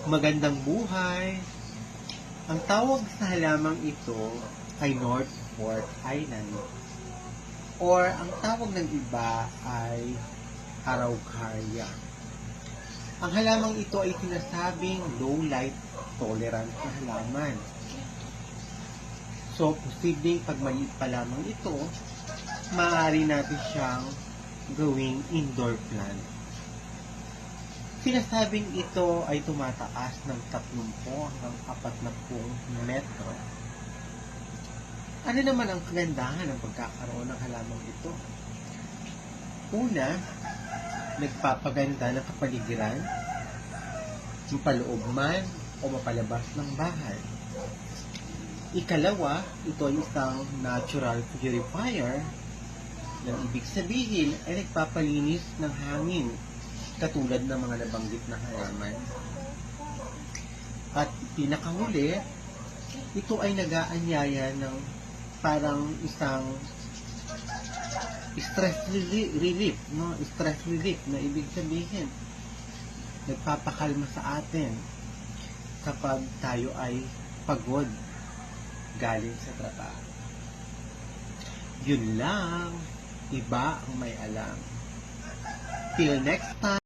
Magandang buhay! Ang tawag sa halamang ito ay North Fork Island or ang tawag ng iba ay Araucaria. Ang halamang ito ay sinasabing low light tolerant na halaman. So, posibleng pag maliit pa lamang ito, maaari natin siyang gawing indoor plant. Sinasabing ito ay tumataas ng 30 hanggang 40 metro. Ano naman ang kagandahan ng pagkakaroon ng halamang ito? Una, nagpapaganda ng kapaligiran, mapaloob man o mapalabas ng bahay. Ikalawa, ito ay isang natural purifier na ibig sabihin ay nagpapalinis ng hangin katulad ng mga nabanggit na halaman. At pinakahuli, ito ay nag-aanyaya ng parang isang stress relief, no? Stress relief na ibig sabihin nagpapakalma sa atin kapag tayo ay pagod galing sa trabaho. Yun lang, iba ang may alam. Till next time.